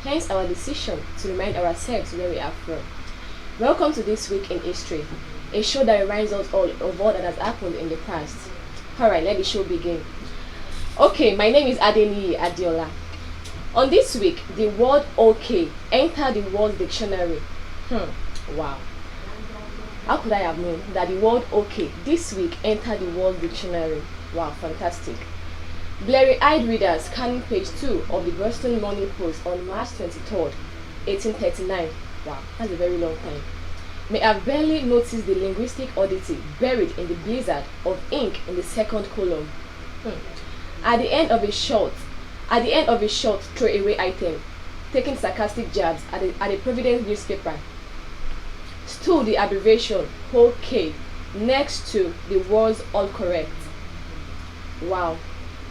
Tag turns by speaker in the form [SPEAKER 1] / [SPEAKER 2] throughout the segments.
[SPEAKER 1] hence our decision to remind ourselves where we are from. Welcome to This Week in History, a show that reminds us all of what that has happened in the past. Alright, let the show begin. Okay, my name is Adeniyi Adiola. On this week, the word okay entered the world dictionary. Wow. How could I have known that the word okay this week entered the world dictionary? Wow, fantastic. Blurry-eyed readers scanning page 2 of the Boston Morning Post on March 23rd, 1839. Wow, that's a very long time. May have barely noticed the linguistic oddity buried in the blizzard of ink in the second column. At the end of a short throwaway item, taking sarcastic jabs at the Providence newspaper, stood the abbreviation OK next to the words all correct. Wow.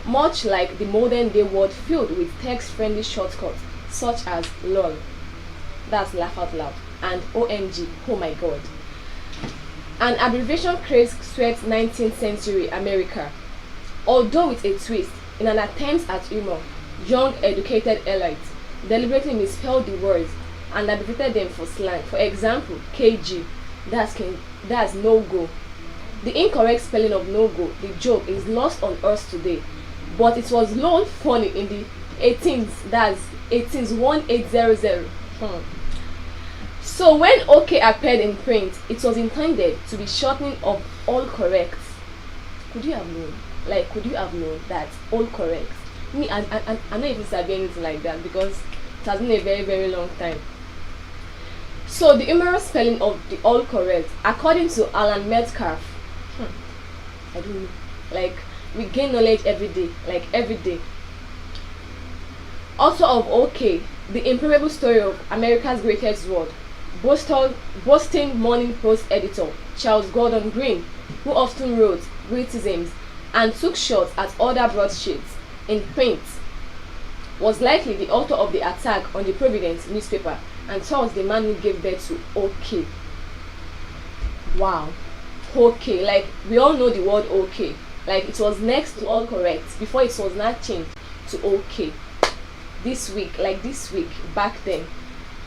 [SPEAKER 1] Much like the modern day word filled with text-friendly shortcuts such as LOL, that's laugh out loud, and OMG, oh my god. An abbreviation craze swept 19th century America. Although with a twist, in an attempt at humor, young educated elites deliberately misspelled the words and abbreviated them for slang. For example, KG, that's no go. The incorrect spelling of no go, the joke, is lost on us today, but it was lol funny in the 18s, that's 1800. So when OK appeared in print, it was intended to be shortening of all correct. Could you have known? Could you have known that all correct? Me, I not even sabi anything like that because it has been a very, very long time. So the humorous spelling of the all correct, according to Alan Metcalf, I don't know. We gain knowledge every day. Author of OK, the improbable story of America's greatest word, Boston Morning Post editor Charles Gordon Green, who often wrote criticisms and took shots at other broadsheets in print, was likely the author of the attack on the Providence newspaper and thus the man who gave birth to OK. Wow. OK, we all know the word OK. It was next to all correct before it was not changed to OK. This week, back then.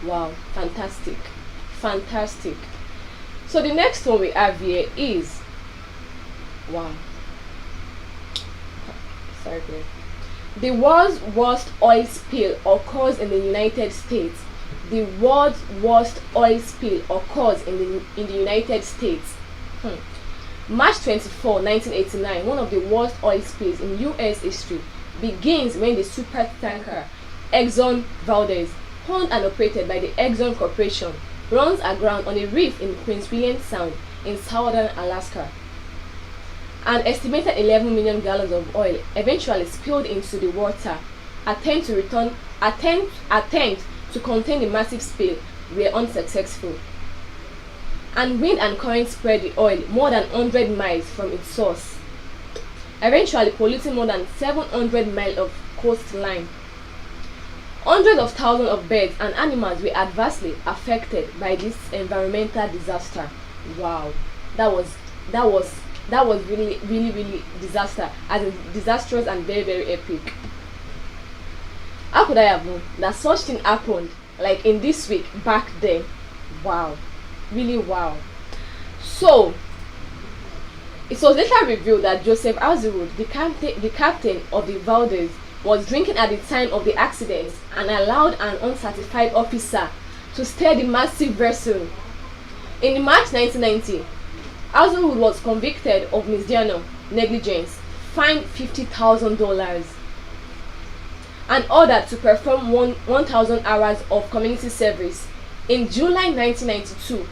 [SPEAKER 1] Wow, fantastic. So the next one we have here is, wow, sorry please. The world's worst oil spill occurs in the United States. The world's worst oil spill occurs in the United States. March 24, 1989, one of the worst oil spills in U.S. history begins when the super tanker Exxon Valdez, owned and operated by the Exxon Corporation, runs aground on a reef in Prince William Sound in southern Alaska. An estimated 11 million gallons of oil eventually spilled into the water. Attempts to contain the massive spill were unsuccessful, and wind and current spread the oil more than 100 miles from its source, eventually polluting more than 700 miles of coastline. Hundreds of thousands of birds and animals were adversely affected by this environmental disaster. Wow, that was really, really, really disastrous and very, very epic. How could I have known that such thing happened in this week back then? Wow, really wow. So it was later revealed that Joseph Azerwood, the captain of the Valdez, was drinking at the time of the accident and allowed an uncertified officer to steer the massive vessel. In March 1990, Azerwood was convicted of misdemeanor negligence, fined $50,000, and ordered to perform 1,000 hours of community service. In July 1992,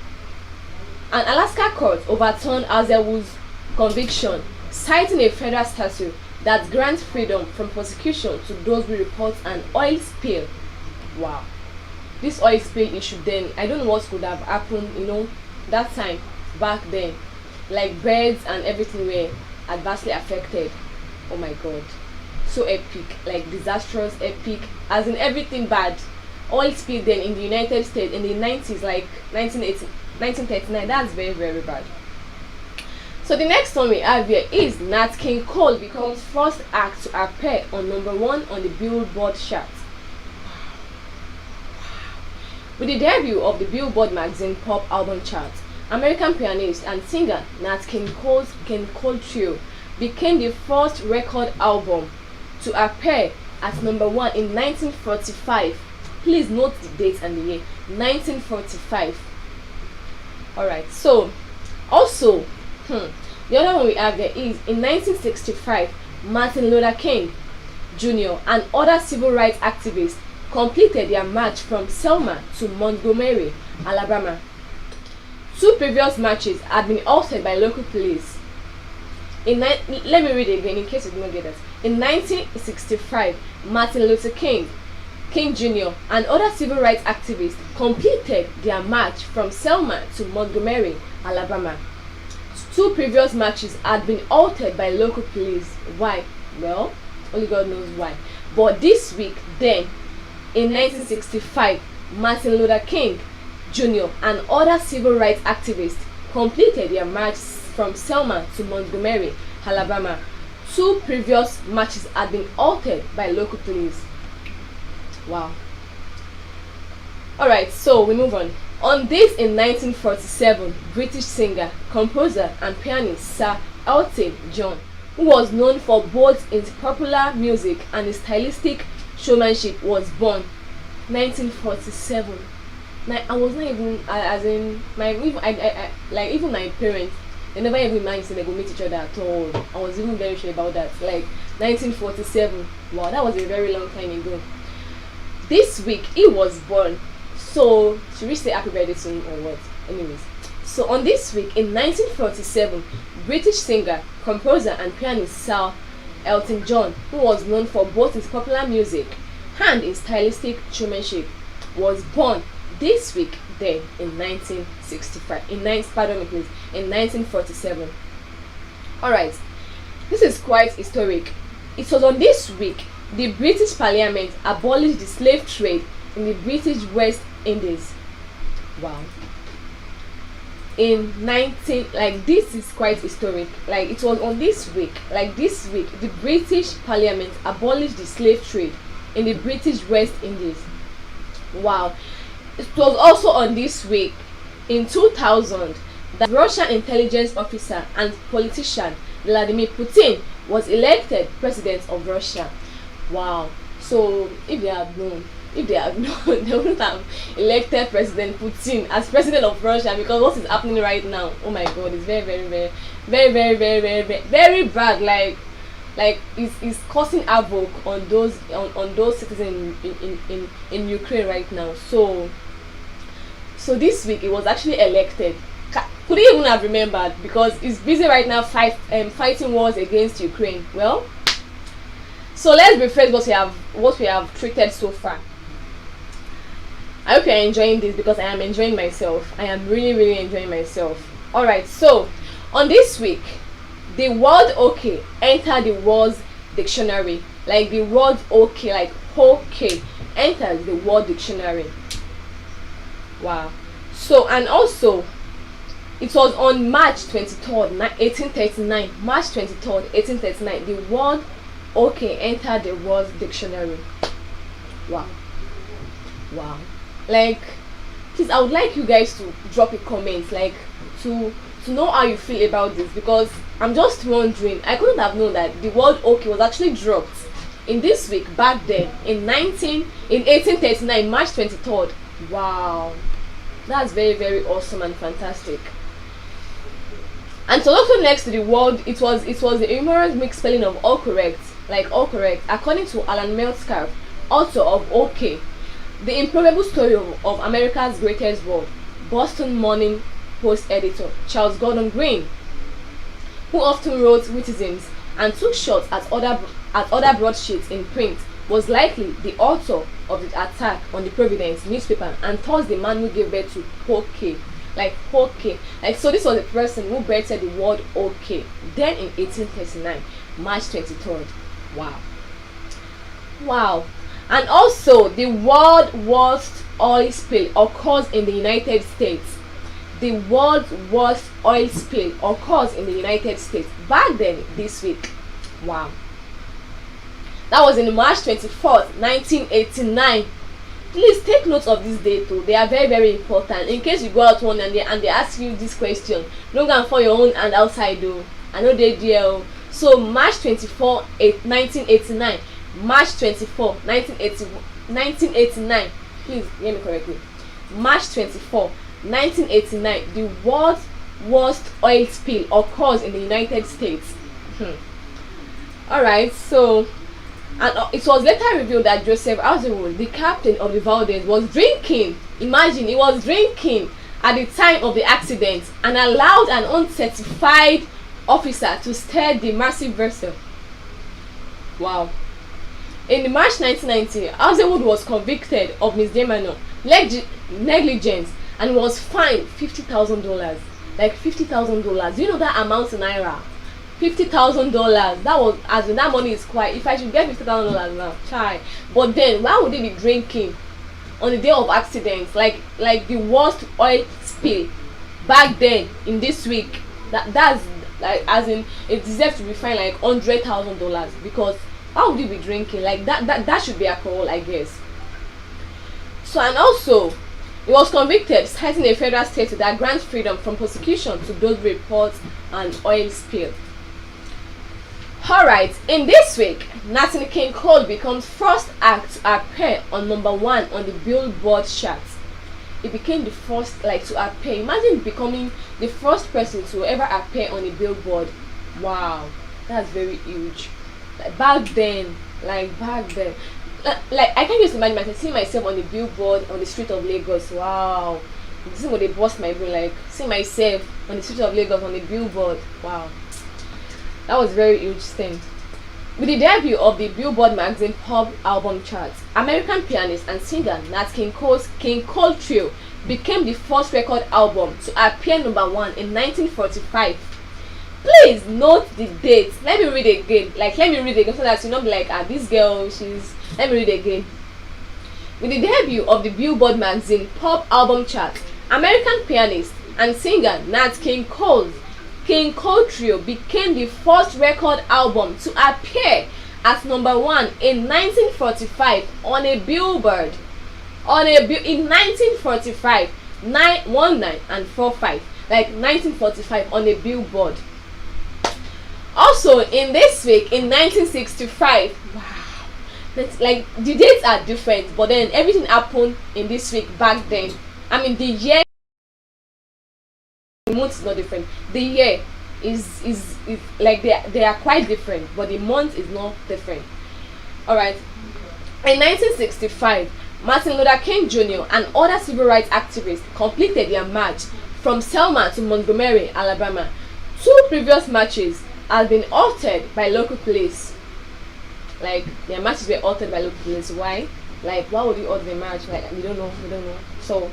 [SPEAKER 1] an Alaska court overturned Azerwood's conviction, citing a federal statute that grants freedom from prosecution to those who report an oil spill. Wow. This oil spill issue then, I don't know what could have happened, that time, back then. Birds and everything were adversely affected. Oh my god. So epic, disastrous, epic, as in everything bad. Oil spill then in the United States in the 90s, 1939, that's very, very bad. So the next one we have here is Nat King Cole becomes first act to appear on #1 on the Billboard chart. With the debut of the Billboard magazine pop album chart, American pianist and singer Nat King Cole Trio became the first record album to appear at number 1 in 1945. Please note the date and the year, 1945. Alright, so also, the other one we have there is in 1965, Martin Luther King Jr. and other civil rights activists completed their march from Selma to Montgomery, Alabama. 2 previous marches had been halted by local police. Let me read it again in case you did not get that. In 1965, Martin Luther King Jr. and other civil rights activists completed their march from Selma to Montgomery, Alabama. 2 previous marches had been halted by local police. Why? Well, only God knows why. But this week, then, in 1965, Martin Luther King Jr. and other civil rights activists completed their march from Selma to Montgomery, Alabama. 2 previous marches had been halted by local police. Wow. Alright, so we move on. On this in 1947, British singer, composer and pianist Sir Elton John, who was known for both his popular music and his stylistic showmanship, was born. 1947. I was not even as in even my parents, they never even imagined they go meet each other at all. I was even very sure about that. Like 1947. Wow, that was a very long time ago. This week he was born. So should we say happy birthday to him or what? Anyways. So on this week in 1947, British singer, composer and pianist Sir Elton John, who was known for both his popular music and his stylistic showmanship, was born. This week then in 1965. In 1947. Alright. This is quite historic. It was on this week the British Parliament abolished the slave trade in the British West Indies. Wow. This is quite historic. Like it was on this week, this week, the British Parliament abolished the slave trade in the British West Indies. Wow. It was also on this week in 2000 that Russian intelligence officer and politician Vladimir Putin was elected president of Russia. Wow. So if they had known, they wouldn't have elected President Putin as president of Russia, because what is happening right now, oh my god, it's very bad. Like it's causing havoc on those citizens in Ukraine right now. So this week it was actually elected. Could he even have remembered, because he's busy right now fighting wars against Ukraine? Well, so let's rephrase what we have treated so far. I hope you're enjoying this, because I am enjoying myself. I am really enjoying myself. Alright, so on this week, the word okay entered the world's dictionary. Like the word okay, like okay, enters the word dictionary. Wow. So, and also, it was on March 23rd, 1839. March 23rd, 1839. The word okay entered the world's dictionary. Wow. Wow. Like, please, I would like you guys to drop a comment, like to know how you feel about this, because I'm just wondering. I couldn't have known that the word okay was actually dropped in this week back then in 1839, March 23rd. Wow, that's very awesome and fantastic. And so also next to the word, it was the humorous mixed spelling of all correct, like all correct, according to Alan Metcalf, author of OK, the improbable story of America's greatest war. Boston Morning Post editor Charles Gordon Green, who often wrote witticisms and took shots at other broadsheets in print, was likely the author of the attack on the Providence newspaper, and thus the man who gave birth to OK. Like OK. Like, so this was the person who birthed the word OK. Then in 1839, March 23rd. Wow. Wow. And also, the word worst oil spill occurs in the United States. The world's worst oil spill occurs in the United States. Back then, this week. Wow. That was in March 24th, 1989. Please take note of this date too. They are very, very important. In case you go out one and they ask you this question, don't go and find your own and outside though. I know they do. So March 24, 1989. March 24, 1989. Please hear me correctly. March 24, 1989. The world's worst oil spill occurs in the United States. Alright, so and it was later revealed that Joseph Azarul, the captain of the Valdez, was drinking. Imagine, he was drinking at the time of the accident and allowed an uncertified officer to steer the massive vessel. Wow. In March 1990, Azarul was convicted of misdemeanor negligence and was fined $50,000. Like $50,000. Do you know that amount in naira? $50,000. That was, as in, that money is quite. If I should get $50,000 now, try. But then, why would they be drinking on the day of accidents? Like the worst oil spill back then in this week. That's like, as in, it deserves to be fined like $100,000, because why would you be drinking like that? That should be alcohol, I guess. So, and also, he was convicted, citing a federal statute that grants freedom from prosecution to those reports an oil spill. Alright, in this week, Nat King Cole becomes first act to appear on #1 on the Billboard charts. He became the first to appear. Imagine becoming the first person to ever appear on a Billboard. Wow, that's very huge. Back then, I can't just imagine myself seeing myself on the Billboard on the street of Lagos. Wow, this is what they bust my brain. Like, see myself on the street of Lagos on the Billboard. Wow, that was a very huge thing. With the debut of the Billboard magazine pop album charts, American pianist and singer Nat King Cole's King Cole Trio became the first record album to appear #1 in 1945. Please note the date. Let me read again. Let me read again so that you not be like, this girl, she's. Let me read again. With the debut of the Billboard magazine pop album chart, American pianist and singer Nat King Cole's King Cole Trio became the first record album to appear at #1 in 1945 on a Billboard. In 1945, 919 and 45, like 1945 on a Billboard. Also, in this week, in 1965, wow, that's like the dates are different, but then everything happened in this week back then. I mean, the year, the month is not different. The year is like they are quite different, but the month is not different. All right. In 1965, Martin Luther King Jr. and other civil rights activists completed their march from Selma to Montgomery, Alabama. 2 previous marches had been altered by local police. Like, their marches were altered by local police. Why? Like, why would you alter the march? Like, we don't know. So,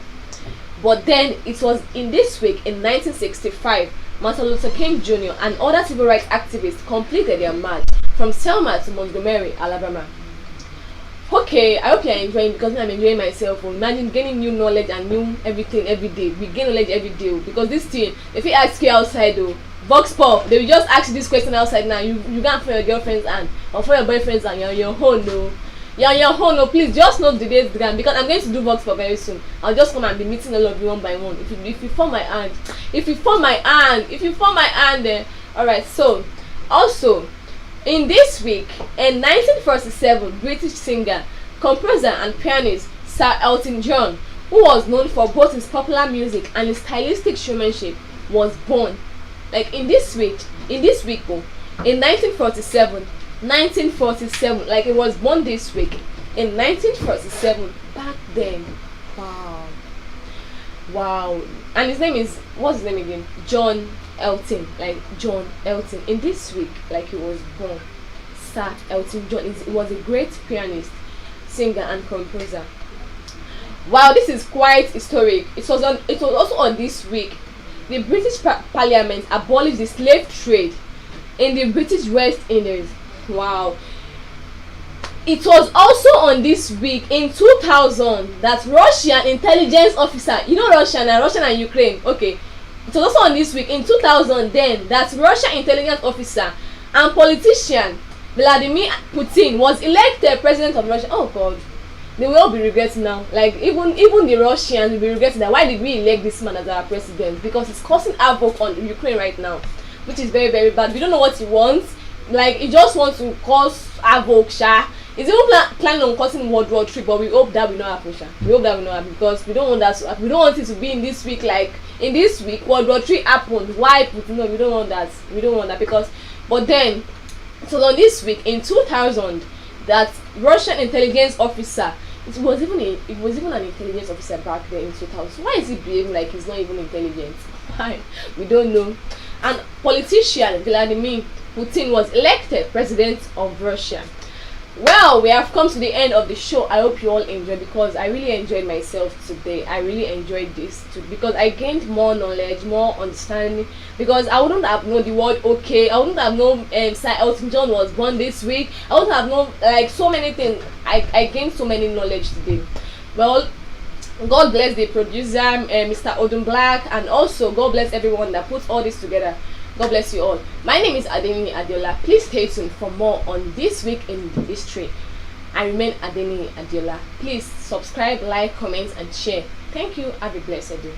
[SPEAKER 1] but then it was in this week in 1965, Martin Luther King Jr. and other civil rights activists completed their march from Selma to Montgomery, Alabama. Okay, I hope you're enjoying, because I'm enjoying myself. Imagine gaining new knowledge and new everything every day. We gain knowledge every day, because this thing, if you ask you outside though, Vox Pop, they will just ask you this question outside now. You can't for your girlfriend's hand or for your boyfriend's hand. You're on your own, no. You're on your own, no. Please just note the date, because I'm going to do Vox Pop very soon. I'll just come and be meeting all of you one by one. If you form my hand, alright. So, also, in this week, in 1947, British singer, composer, and pianist Sir Elton John, who was known for both his popular music and his stylistic showmanship, was born. Like in this week, in 1947, like it was born this week, in 1947, back then. Wow. And his name is, what's his name again? John Elton, like John Elton. In this week, like he was born, Sir Elton John. He was a great pianist, singer, and composer. Wow, this is quite historic. It was also on this week. The British Parliament abolished the slave trade in the British West Indies. Wow. It was also on this week in 2000 that Russian intelligence officer, Russia and Ukraine, okay. It was also on this week in 2000 then that Russian intelligence officer and politician Vladimir Putin was elected president of Russia. Oh God. they will all be regretting now. Like even the Russians will be regretting that why did we elect this man as our president, because it's causing havoc on Ukraine right now, which is very very bad. We don't know what he wants. Like he just wants to cause havoc, sha. He's even planning on causing World War III, but we hope that will not happen, sha. We hope that will not happen, because we don't want that to happen. We don't want it to be in this week. Like in this week World War III happened. Why? No, we don't want that. We don't want that, because but then so on this week in 2000, that Russian intelligence officer, it was even an intelligence officer back then in 2000. Why is he behaving like he's not even intelligent? Why? We don't know. And politician Vladimir Putin was elected president of Russia. Well, we have come to the end of the show. I hope you all enjoyed, because I really enjoyed myself today. I really enjoyed this too, because I gained more knowledge, more understanding, because I wouldn't have known the word okay. I wouldn't have known Sir Elton John was born this week. I wouldn't have known like so many things. I gained so many knowledge today. Well, God bless the producer, Mr. Odun Black, and also God bless everyone that puts all this together. God bless you all. My name is Adeni Adiola. Please stay tuned for more on This Week in History. I remain Adeni Adiola. Please subscribe, like, comment, and share. Thank you. Have a blessed day.